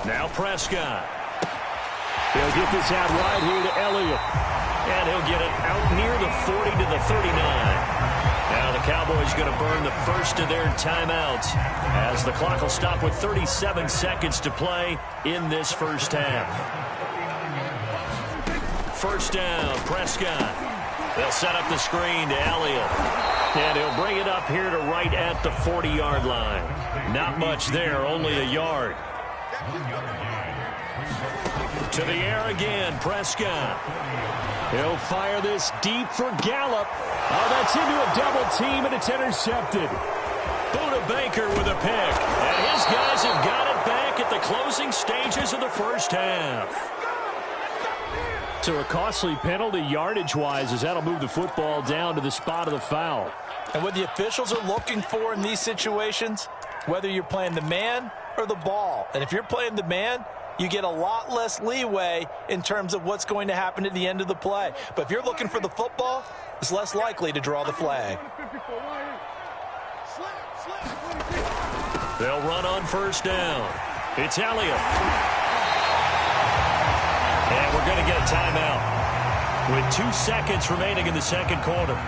Now Prescott. He'll get this out wide here to Elliott. And he'll get it out near the 40 to the 39. Now the Cowboys going to burn the first of their timeouts as the clock will stop with 37 seconds to play in this first half. First down, Prescott. They'll set up the screen to Elliott. And he'll bring it up here to right at the 40-yard line. Not much there, only a yard. To the air again, Prescott. He'll fire this deep for Gallup. Oh, that's into a double team, and it's intercepted. Buda Baker with a pick. And his guys have got it back at the closing stages of the first half. So a costly penalty yardage-wise as that'll move the football down to the spot of the foul. And what the officials are looking for in these situations, whether you're playing the man or the ball. And if you're playing the man, you get a lot less leeway in terms of what's going to happen at the end of the play. But if you're looking for the football, it's less likely to draw the flag. They'll run on first down. It's Elliott. And we're going to get a timeout with 2 seconds remaining in the second quarter.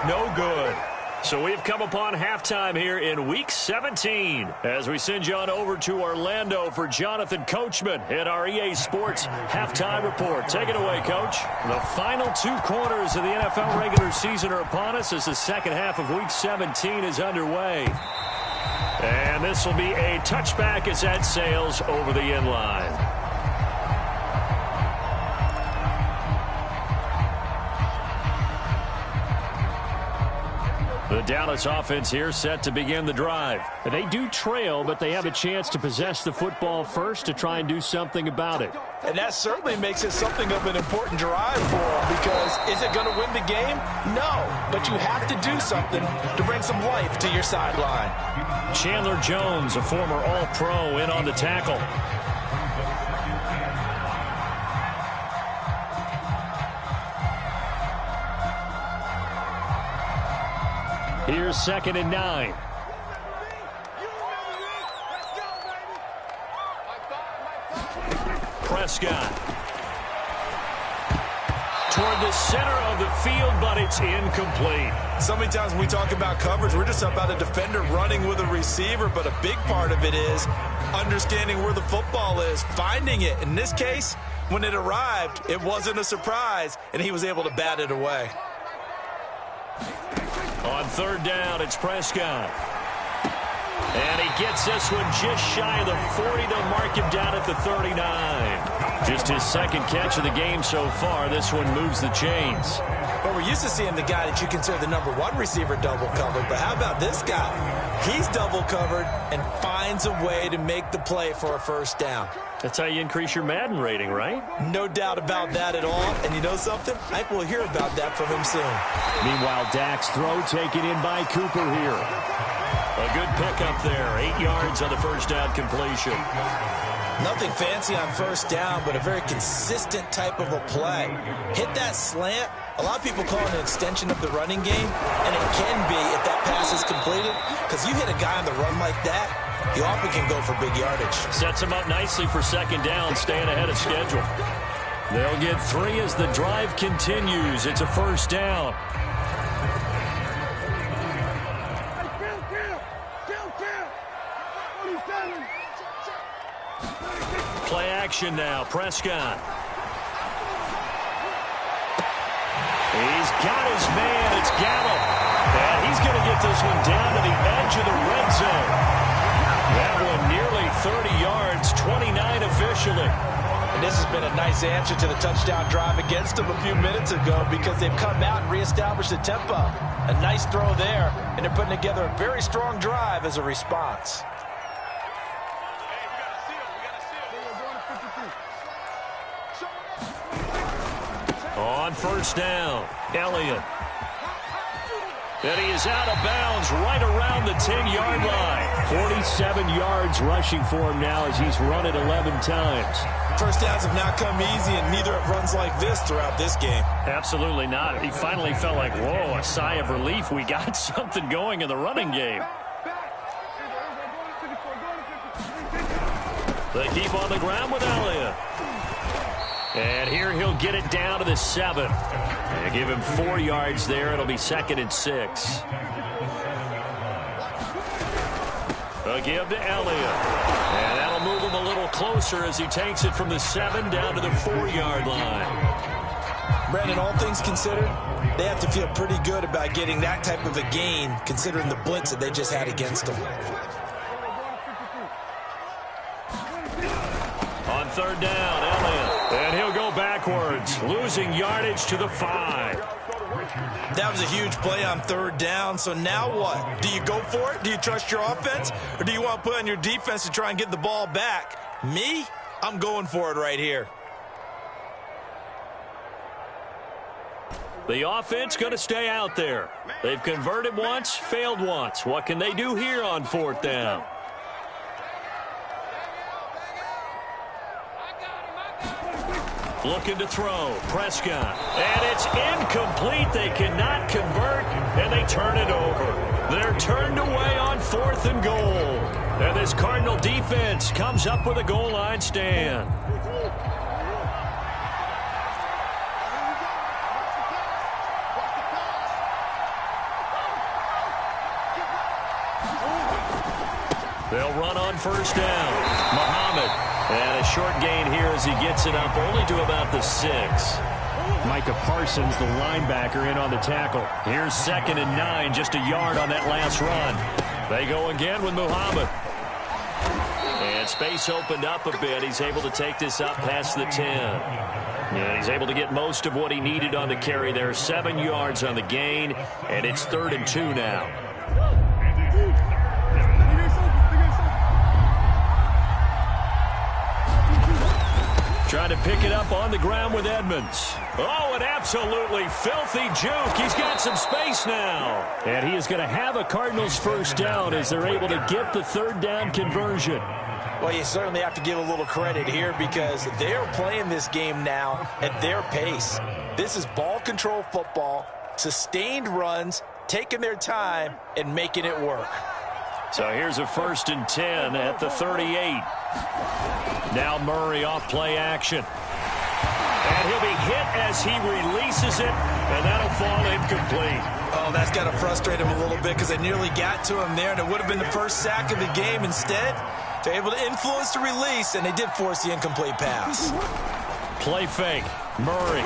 No good. So we've come upon halftime here in Week 17 as we send you on over to Orlando for Jonathan Coachman at our EA Sports Halftime Report. Take it away, Coach. The final 2 quarters of the NFL regular season are upon us as the second half of Week 17 is underway. And this will be a touchback as that sails over the end line. The Dallas offense here set to begin the drive. They do trail, but they have a chance to possess the football first to try and do something about it. And that certainly makes it something of an important drive for them, because is it going to win the game? No, but you have to do something to bring some life to your sideline. Chandler Jones, a former All-Pro, in on the tackle. Here's 2nd and 9. Prescott. Toward the center of the field, but it's incomplete. So many times when we talk about coverage, we're just about a defender running with a receiver, but a big part of it is understanding where the football is, finding it. In this case, when it arrived, it wasn't a surprise, and he was able to bat it away. On 3rd down, it's Prescott. And he gets this one just shy of the 40. They'll mark him down at the 39. Just his 2nd catch of the game so far. This one moves the chains. Well, we're used to seeing the guy that you consider the #1 receiver double covered. But how about this guy? He's double covered and finds a way to make the play for a first down. That's how you increase your Madden rating, right? No doubt about that at all. And you know something? I think we'll hear about that from him soon. Meanwhile, Dak's throw taken in by Cooper here. A good pickup there. 8 yards on the first down completion. Nothing fancy on first down, but a very consistent type of a play. Hit that slant. A lot of people call it an extension of the running game, and it can be if that pass is completed, because you hit a guy on the run like that, he often can go for big yardage. Sets him up nicely for 2nd down, staying ahead of schedule. They'll get 3 as the drive continues. It's a first down. Play action now. Prescott. He's got his man. It's Gallup. And he's going to get this one down to the edge of the red zone. That one nearly 30 yards, 29 officially. And this has been a nice answer to the touchdown drive against them a few minutes ago, because they've come out and reestablished the tempo. A nice throw there, and they're putting together a very strong drive as a response. On first down. Elliott. And he is out of bounds right around the 10-yard line. 47 yards rushing for him now as he's run it 11 times. First downs have not come easy, and neither have runs like this throughout this game. Absolutely not. He finally felt like, whoa, a sigh of relief. We got something going in the running game. They keep on the ground with Elliott. And here he'll get it down to the 7. And give him 4 yards there. It'll be 2nd and 6. A give to Elliott. And that'll move him a little closer as he takes it from the 7 down to the 4-yard line. Brandon, all things considered, they have to feel pretty good about getting that type of a gain considering the blitz that they just had against them. On 3rd down, Elliott. And he'll go backwards, losing yardage to the 5. That was a huge play on 3rd down, so now what? Do you go for it? Do you trust your offense? Or do you want to put on your defense to try and get the ball back? Me? I'm going for it right here. The offense going to stay out there. They've converted once, failed once. What can they do here on 4th down? Looking to throw. Prescott. And it's incomplete. They cannot convert, and they turn it over. They're turned away on 4th and goal. And this Cardinal defense comes up with a goal line stand. They'll run on 1st down. Muhammad. And a short gain here as he gets it up only to about the 6. Micah Parsons, the linebacker, in on the tackle. Here's 2nd and 9, just a yard on that last run. They go again with Muhammad. And space opened up a bit. He's able to take this up past the 10. And he's able to get most of what he needed on the carry there. 7 yards on the gain, and it's 3rd and 2 now. Trying to pick it up on the ground with Edmonds. Oh, an absolutely filthy juke. He's got some space now. And he is going to have a Cardinals first down as they're able to get the 3rd down conversion. Well, you certainly have to give a little credit here because they're playing this game now at their pace. This is ball control football, sustained runs, taking their time, and making it work. So here's a 1st and 10 at the 38. Now Murray off play action. And he'll be hit as he releases it, and that'll fall incomplete. Oh, that's got to frustrate him a little bit because they nearly got to him there, and it would have been the first sack of the game. Instead, they're able to influence the release, and they did force the incomplete pass. Play fake. Murray.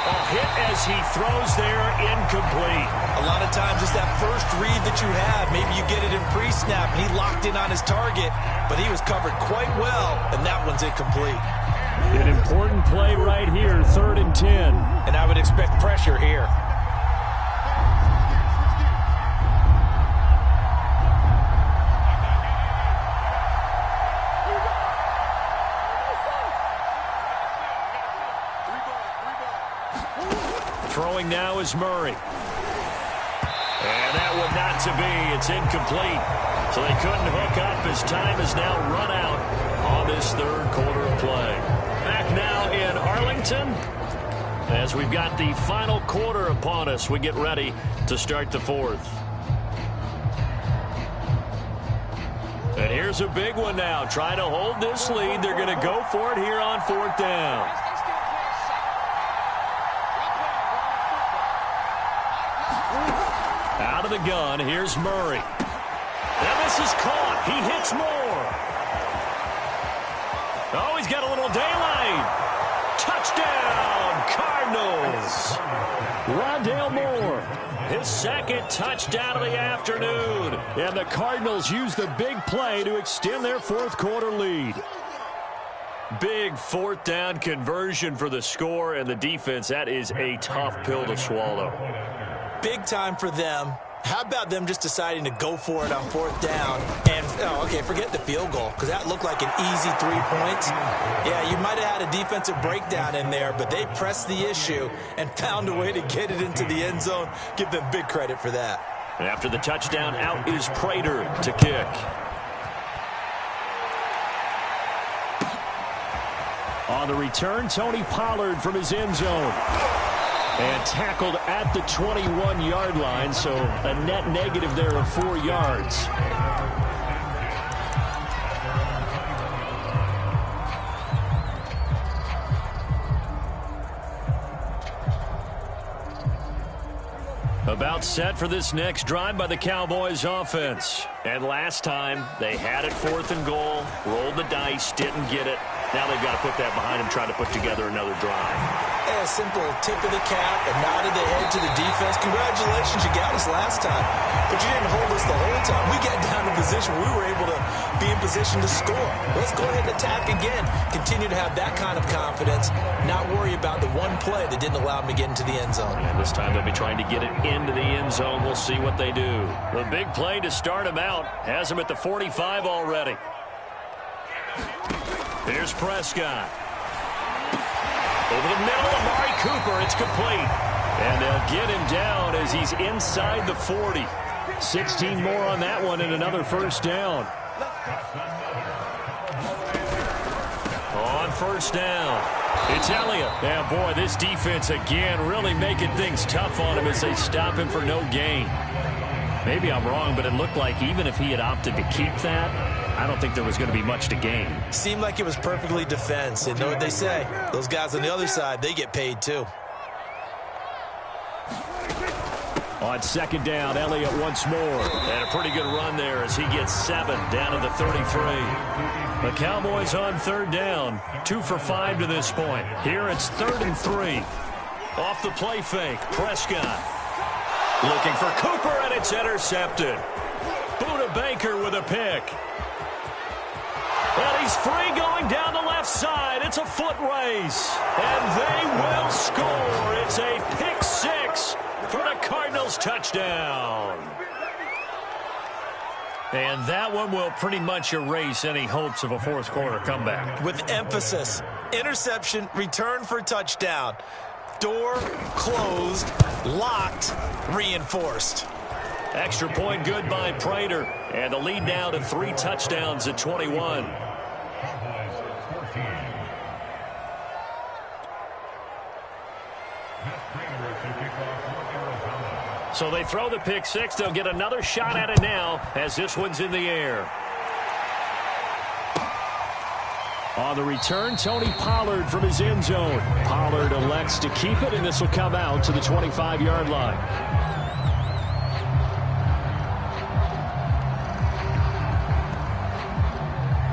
A hit as he throws there, incomplete. A lot of times it's that first read that you have. Maybe you get it in pre-snap, and he locked in on his target, but he was covered quite well, and that one's incomplete. An important play right here, 3rd and 10. And I would expect pressure here. Throwing now is Murray. And that would not to be. It's incomplete. So they couldn't hook up as time is now run out on this 3rd quarter of play. Back now in Arlington as we've got the final quarter upon us. We get ready to start the 4th. And here's a big one now. Trying to hold this lead. They're going to go for it here on 4th down. Out of the gun, here's Murray. And this is caught. He hits Moore. Oh, he's got a little daylight. Touchdown, Cardinals. Rondale Moore, his 2nd touchdown of the afternoon. And the Cardinals use the big play to extend their 4th quarter lead. Big 4th down conversion for the score, and the defense, that is a tough pill to swallow. Big time for them. How about them just deciding to go for it on 4th down and, forget the field goal, because that looked like an easy 3 points. Yeah, you might have had a defensive breakdown in there, but they pressed the issue and found a way to get it into the end zone. Give them big credit for that. After the touchdown, out is Prater to kick. On the return, Tony Pollard from his end zone. And tackled at the 21-yard line, so a net negative there of 4 yards. About set for this next drive by the Cowboys offense. And last time, they had it 4th and goal, rolled the dice, didn't get it. Now they've got to put that behind them, try to put together another drive. A simple tip of the cap, a nod of the head to the defense. Congratulations, you got us last time, but you didn't hold us the whole time. We got down to position we were able to be in position to score. Let's go ahead and attack again. Continue to have that kind of confidence, not worry about the one play that didn't allow them to get into the end zone. And this time they'll be trying to get it into the end zone. We'll see what they do. The big play to start them out has them at the 45 already. Here's Prescott. Over the middle, Amari Cooper. It's complete. And they'll get him down as he's inside the 40. 16 more on that one and another first down. On first down, it's Elliott. Yeah, boy, this defense again really making things tough on him as they stop him for no gain. Maybe I'm wrong, but it looked like even if he had opted to keep that, I don't think there was going to be much to gain. Seemed like it was perfectly defense. And know what they say? Those guys on the other side, they get paid too. On second down, Elliott once more. And a pretty good run there as he gets 7 down to the 33. The Cowboys on 3rd down, 2 for 5 to this point. Here it's 3rd and 3. Off the play fake, Prescott. Looking for Cooper, and it's intercepted. Buda Baker with a pick. And he's free going down the left side. It's a foot race. And they will score. It's a pick 6 for the Cardinals touchdown. And that one will pretty much erase any hopes of a fourth quarter comeback. With emphasis, interception, return for touchdown. Door closed, locked, reinforced. Extra point good by Prater. And the lead now to 3 touchdowns at 21. So they throw the pick 6. They'll get another shot at it now as this one's in the air. On the return, Tony Pollard from his end zone. Pollard elects to keep it, and this will come out to the 25-yard line.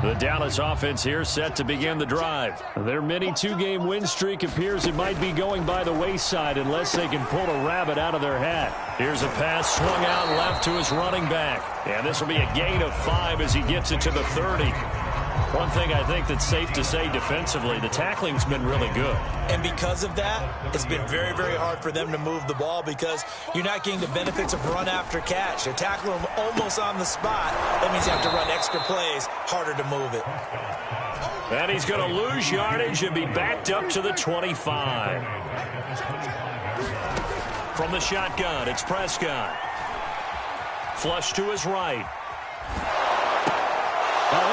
The Dallas offense here set to begin the drive. Their mini 2-game win streak appears it might be going by the wayside unless they can pull a rabbit out of their hat. Here's a pass swung out left to his running back. And this will be a gain of 5 as he gets it to the 30. One thing I think that's safe to say defensively, the tackling's been really good. And because of that, it's been very, very hard for them to move the ball because you're not getting the benefits of run after catch. They're tackling them almost on the spot. That means you have to run extra plays, harder to move it. And he's going to lose yardage and be backed up to the 25. From the shotgun, it's Prescott. Flush to his right.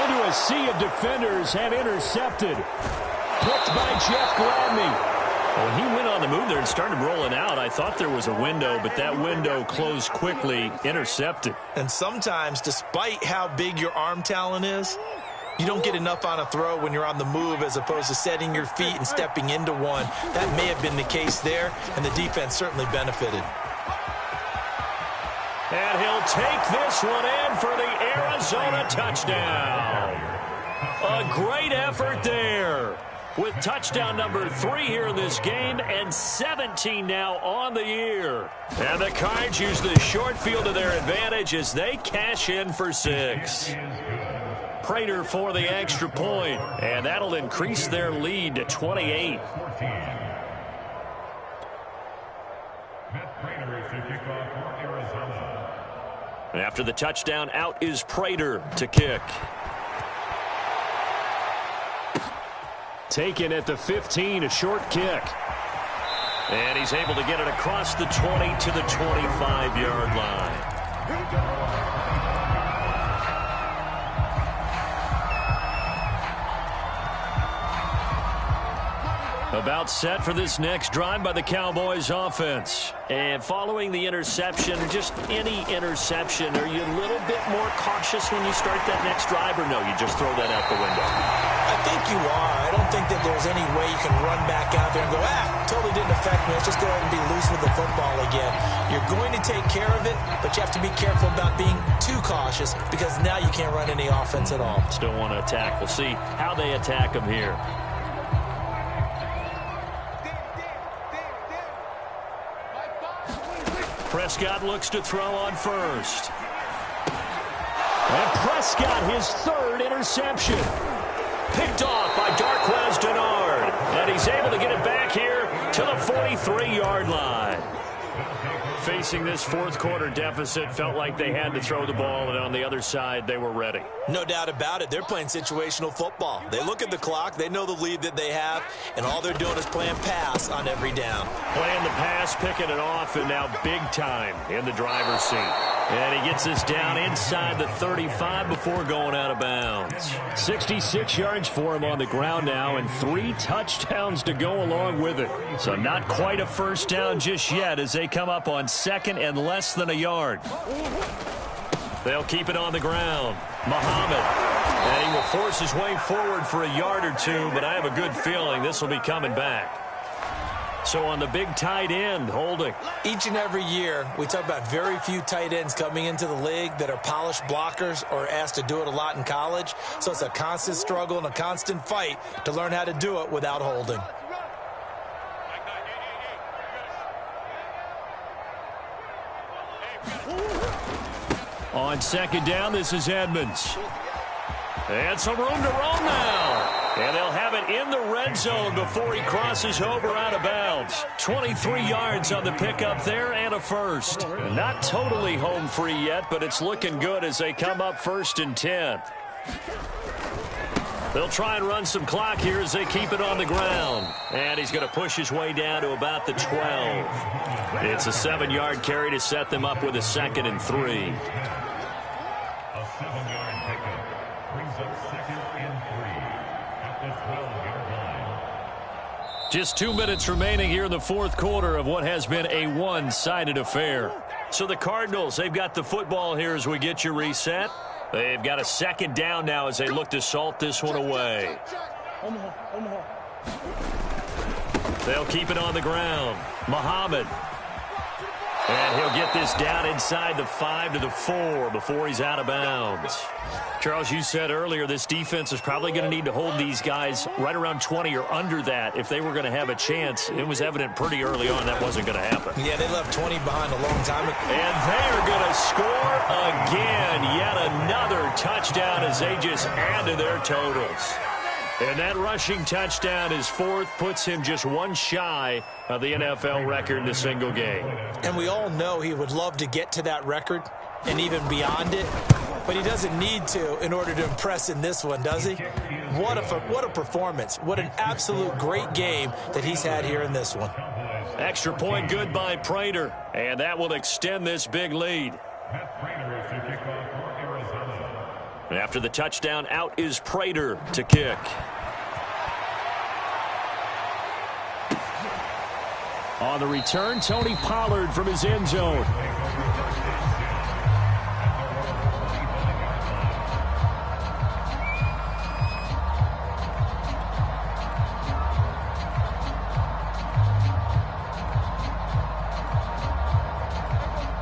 Into a sea of defenders and intercepted. Picked by Jeff Gladney. When he went on the move there and started rolling out, I thought there was a window, but that window closed quickly, intercepted. And sometimes, despite how big your arm talent is, you don't get enough on a throw when you're on the move as opposed to setting your feet and stepping into one. That may have been the case there, and the defense certainly benefited. And he'll take this one in for the Arizona touchdown. A great effort there with touchdown number 3 here in this game and 17 now on the year. And the Cards use the short field to their advantage as they cash in for 6. Prater for the extra point, and that'll increase their lead to 28. After the touchdown, out is Prater to kick. Taken at the 15, a short kick. And he's able to get it across the 20 to the 25-yard line. About set for this next drive by the Cowboys offense. And following the interception, just any interception, are you a little bit more cautious when you start that next drive, or no, you just throw that out the window? I think you are. I don't think that there's any way you can run back out there and go, totally didn't affect me. Let's just go ahead and be loose with the football again. You're going to take care of it, but you have to be careful about being too cautious because now you can't run any offense at all. Still want to attack. We'll see how they attack him here. Prescott looks to throw on first. And Prescott, his third interception. Picked off by Darquez Denard. And he's able to get it back here to the 43-yard line. Facing this fourth quarter deficit, felt like they had to throw the ball, and on the other side, they were ready. No doubt about it. They're playing situational football. They look at the clock, they know the lead that they have, and all they're doing is playing pass on every down. Playing the pass, picking it off, and now big time in the driver's seat. And he gets this down inside the 35 before going out of bounds. 66 yards for him on the ground now, and 3 touchdowns to go along with it. So not quite a first down just yet as they come up on second and less than a yard. They'll keep it on the ground. Muhammad. And he will force his way forward for a yard or two, but I have a good feeling this will be coming back. So on the big tight end, holding. Each and every year, we talk about very few tight ends coming into the league that are polished blockers or asked to do it a lot in college. So it's a constant struggle and a constant fight to learn how to do it without holding. On second down, this is Edmonds. And some room to roam now. And they'll have it in the red zone before he crosses over out of bounds. 23 yards on the pickup there and a first. Not totally home free yet, but it's looking good as they come up 1st and 10. They'll try and run some clock here as they keep it on the ground. And he's going to push his way down to about the 12. It's a 7-yard carry to set them up with a 2nd and 3. A 7-yard pickup brings up 2nd and 3 at the 12-yard line. Just 2 minutes remaining here in the fourth quarter of what has been a one-sided affair. So the Cardinals, they've got the football here as we get you reset. They've got a 2nd down now as they look to salt this one away. They'll keep it on the ground. Muhammad. And he'll get this down inside the 5 to the 4 before he's out of bounds. Charles, you said earlier this defense is probably going to need to hold these guys right around 20 or under that if they were going to have a chance. It was evident pretty early on that wasn't going to happen. Yeah, they left 20 behind a long time ago. And they're going to score again. Yet another touchdown as they just add to their totals. And that rushing touchdown is 4th, puts him just one shy of the NFL record in a single game. And we all know he would love to get to that record and even beyond it, but he doesn't need to in order to impress in this one, does he? What a performance. What an absolute great game that he's had here in this one. Extra point good by Prater, and that will extend this big lead. After the touchdown, out is Prater to kick. On the return, Tony Pollard from his end zone.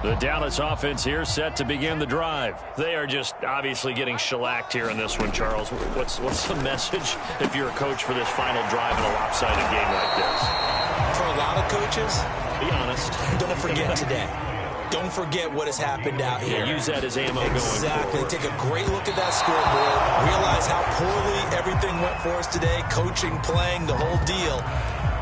The Dallas offense here set to begin the drive. They are just obviously getting shellacked here in this one, Charles. What's the message if you're a coach for this final drive in a lopsided game like this? For a lot of coaches, be honest. Don't forget today. Don't forget what has happened out here. Yeah, use that as ammo exactly. going forward. Take a great look at that scoreboard. Realize how poorly everything went for us today. Coaching, playing, the whole deal.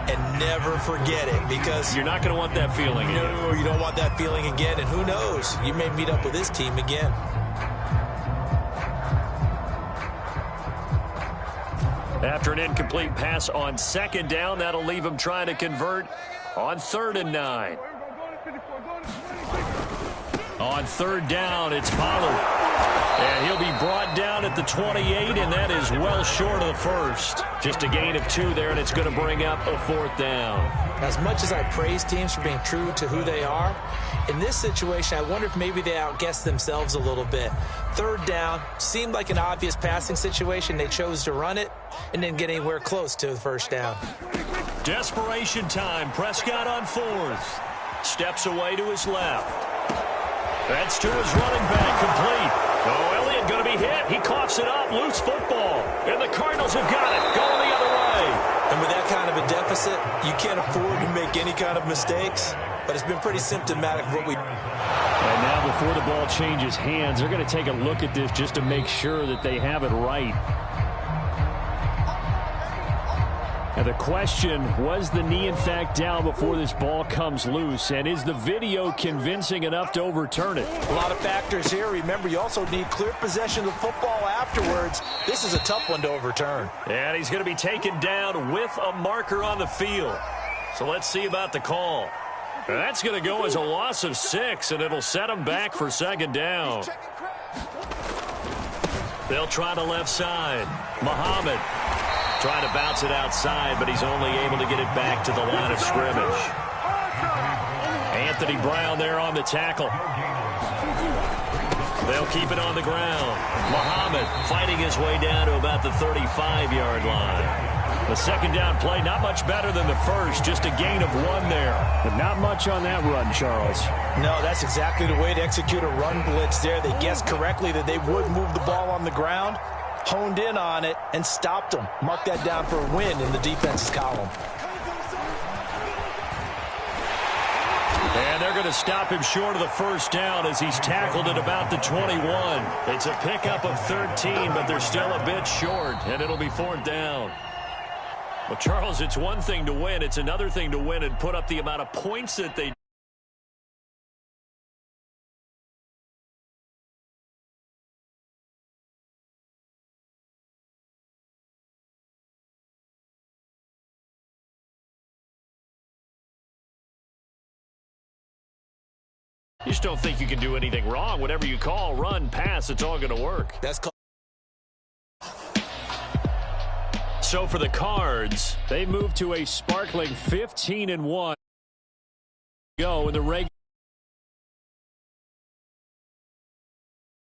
and never forget it, because you're not going to want that feeling again. No, you don't want that feeling again, and who knows, you may meet up with this team again. After an incomplete pass on second down, that'll leave him trying to convert on 3rd and 9. On 3rd down, it's Pollard. And he'll be brought down at the 28, and that is well short of the first. Just a gain of 2 there, and it's going to bring up a 4th down. As much as I praise teams for being true to who they are, in this situation, I wonder if maybe they outguessed themselves a little bit. 3rd down seemed like an obvious passing situation. They chose to run it and didn't get anywhere close to the 1st down. Desperation time. Prescott on 4th. Steps away to his left. That's to his running back, complete. Oh, Elliott going to be hit. He coughs it up. Loose football. And the Cardinals have got it. Going the other way. And with that kind of a deficit, you can't afford to make any kind of mistakes. But it's been pretty symptomatic of what we... And now before the ball changes hands, they're going to take a look at this just to make sure that they have it right. Now the question, was the knee in fact down before this ball comes loose? And is the video convincing enough to overturn it? A lot of factors here. Remember, you also need clear possession of the football afterwards. This is a tough one to overturn. And he's going to be taken down with a marker on the field. So let's see about the call. That's going to go as a loss of 6, and it'll set him back for 2nd down. They'll try the left side. Muhammad trying to bounce it outside, but he's only able to get it back to the line of scrimmage. Anthony Brown there on the tackle. They'll keep it on the ground. Muhammad fighting his way down to about the 35-yard line. The 2nd down play, not much better than the first, just a gain of 1 there. But not much on that run, Charles. No, that's exactly the way to execute a run blitz there. They guessed correctly that they would move the ball on the ground, honed in on it, and stopped them. Mark that down for a win in the defense's column. And they're going to stop him short of the 1st down as he's tackled at about the 21. It's a pickup of 13, but they're still a bit short, and it'll be 4th down. Well, Charles, it's one thing to win. It's another thing to win and put up the amount of points that they You just don't think you can do anything wrong. Whatever you call, run, pass, it's all going to work. That's called. So for the Cards, they move to a sparkling 15-1 go in the regular.